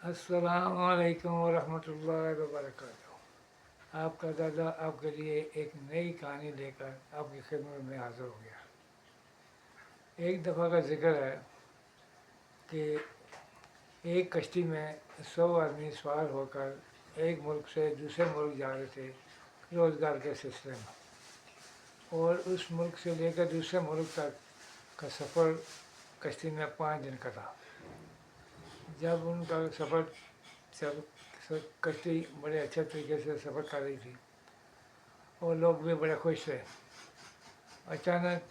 अस्सलाम वालेकुम वरहमतुल्लाहि वबरकातुहू। आपका दादा आपके लिए एक नई कहानी लेकर आपकी खिदमत में हाज़िर हो गया। एक दफ़ा का ज़िक्र है कि एक कश्ती में 100 आदमी सवार होकर एक मुल्क से दूसरे मुल्क जा रहे थे रोज़गार के सिलसिले में, और उस मुल्क से लेकर दूसरे मुल्क तक का सफ़र कश्ती में 5 दिन का था। जब उनका सफ़र सब कश्ती बड़े अच्छे तरीके से सफ़र कर रही थी और लोग भी बड़े खुश थे, अचानक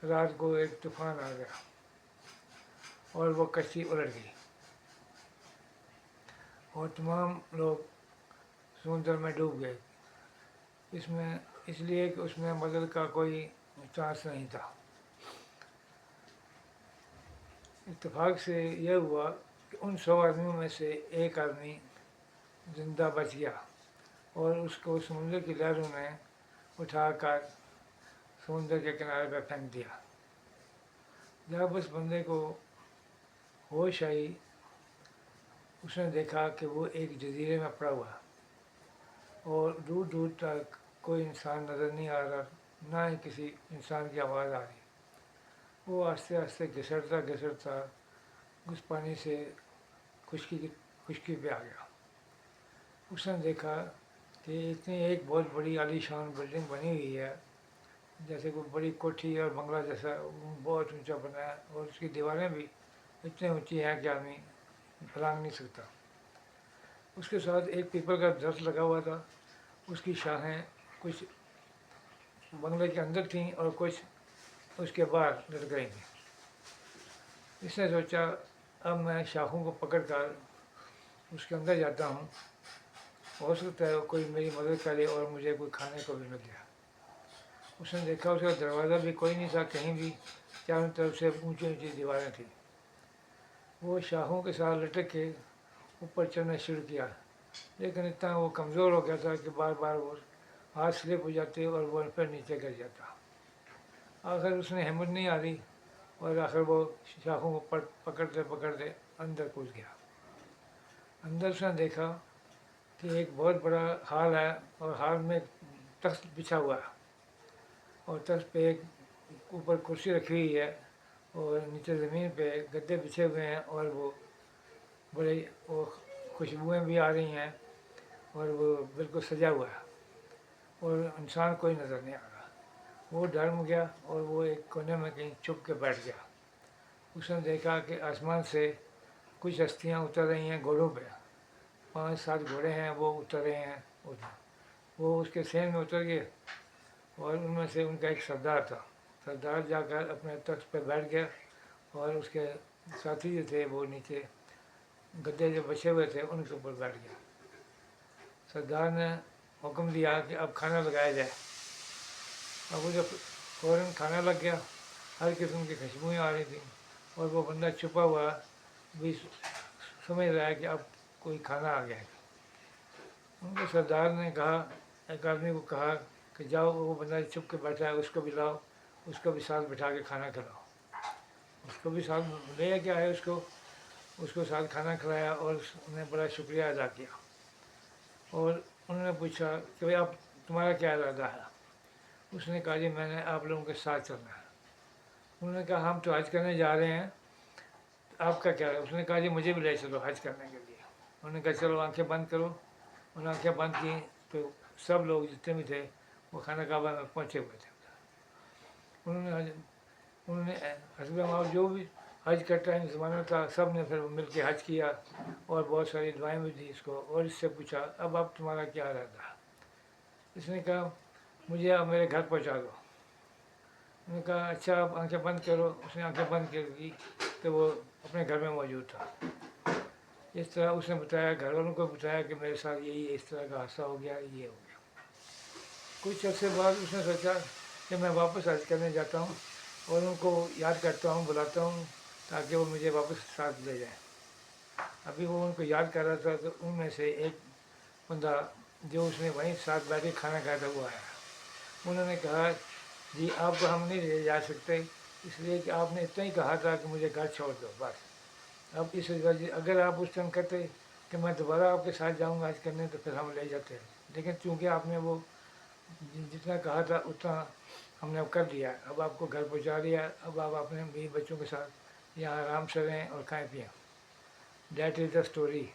रात को एक तूफ़ान आ गया और वो कश्ती उलट गई और तमाम लोग समुद्र में डूब गए। इसमें इसलिए कि उसमें मदद का कोई चांस नहीं था। इत्तेफाक से यह हुआ कि उन 100 आदमियों में से एक आदमी ज़िंदा बच गया और उसको समुद्र की लहरों ने उठाकर समुद्र के किनारे पर फेंक दिया। जब उस बंदे को होश आई, उसने देखा कि वो एक जजीरे में पड़ा हुआ और दूर दूर तक कोई इंसान नज़र नहीं आ रहा, ना ही किसी इंसान की आवाज़ आ रही। वो आस्ते आस्ते घिसटता घिसटता उस पानी से खुशकी पे आ गया। उसने देखा कि इतनी एक बहुत बड़ी आलीशान बिल्डिंग बनी हुई है, जैसे कोई बड़ी कोठी और बंगला जैसा, बहुत ऊंचा बना है और उसकी दीवारें भी इतनी ऊंची हैं कि आदमी फलांग नहीं सकता। उसके साथ एक पीपल का दरख्त लगा हुआ था, उसकी शाखें कुछ बंगले के अंदर थीं और कुछ उसके बाहर लटक रही थी। इसने सोचा, अब मैं शाखों को पकड़ कर उसके अंदर जाता हूँ, हो सकता है कोई मेरी मदद करे और मुझे कोई खाने को भी मिल जाए। उसने देखा उसका दरवाज़ा भी कोई नहीं था कहीं भी, चारों तरफ से ऊंची ऊंची दीवारें थी। वो शाखों के साथ लटक के ऊपर चढ़ना शुरू किया, लेकिन इतना वो कमज़ोर हो गया था कि बार बार वो हाथ स्लिप हो जाते और वो फिर नीचे गिर जाता। आखिर उसने हिम्मत नहीं आ रही और आखिर वो शाखों को पकड़ते पकड़ते अंदर कूद गया। अंदर उसने देखा कि एक बहुत बड़ा हाल है और हाल में तख्त बिछा हुआ है और तख्त पे एक ऊपर कुर्सी रखी हुई है और नीचे ज़मीन पे गद्दे बिछे हुए हैं और वो बड़े वो खुशबुएँ भी आ रही हैं और वो बिल्कुल सजा हुआ है और इंसान कोई नज़र नहीं आ रहा। वो डर गया और वो एक कोने में कहीं छुप के बैठ गया। उसने देखा कि आसमान से कुछ हस्तियाँ उतर रही हैं घोड़ों पे, 5-7 घोड़े हैं, वो उतर रहे हैं उधर। वो उसके सहन में उतर गए और उनमें से उनका एक सरदार था। सरदार जाकर अपने तख्त पर बैठ गया और उसके साथी जो थे वो नीचे गद्दे जो बचे हुए थे उनके ऊपर बैठ गया। सरदार ने हुक्म दिया कि अब खाना लगाया जाए। अब वो जब फ़ौरन खाना लग गया, हर किस्म की खुशबुएँ आ रही थी और वो बंदा छुपा हुआ भी समझ रहा है कि अब कोई खाना आ गया है। उनके सरदार ने कहा, एक आदमी को कहा कि जाओ वो बंदा छुप के बैठा है उसको भी लाओ, उसको भी साथ बिठा के खाना खिलाओ। उसको भी साथ ले के आए, उसको साथ खाना खिलाया और उसने बड़ा शुक्रिया अदा किया। और उन्होंने पूछा कि भाई आप तुम्हारा क्या इरादा है? उसने कहा जी मैंने आप लोगों के साथ चलना है। उन्होंने कहा हम तो हज करने जा रहे हैं, आपका क्या है? उसने कहा जी मुझे भी ले चलो हज करने के लिए। उन्होंने कहा चलो आंखें बंद करो। उन्होंने आंखें बंद की तो सब लोग जितने भी थे वो खाना काबा में पहुँचे हुए थे। उन्होंने हस्बे माँ जो भी हज का टाइम ज़माना था, सब ने फिर मिल के हज किया और बहुत सारी दुआएं भी दी इसको। और इससे पूछा अब तुम्हारा क्या इरादा है? इसने कहा मुझे अब मेरे घर पहुँचा दो। उन्होंने कहा अच्छा आप आंखें बंद करो। उसने आंखें बंद कर दी तो वो अपने घर में मौजूद था। इस तरह उसने बताया, घर वालों को बताया कि मेरे साथ यही इस तरह का हादसा हो गया, ये हो गया। कुछ अर्से बाद उसने सोचा कि मैं वापस हज करने जाता हूँ और उनको याद करता हूँ, बुलाता हूँ ताकि वो मुझे वापस साथ ले जाएं। अभी वो उनको याद कर रहा था तो उनमें से एक बंदा जो उसने वहीं साथ बैठ के खाना खाया था वो आया। उन्होंने कहा जी आपको हम नहीं ले जा सकते, इसलिए कि आपने इतना ही कहा था कि मुझे घर छोड़ दो बस, अब इस वजह, अगर आप उस टाइम कहते कि मैं दोबारा आपके साथ जाऊंगा आज करने, तो फिर हम ले जाते हैं। लेकिन चूंकि आपने वो जितना कहा था उतना हमने अब कर दिया, अब आपको घर पहुंचा दिया, अब आप अपने बीवी बच्चों के साथ यहाँ आराम से रहें और खाएं पिएं। That is the story.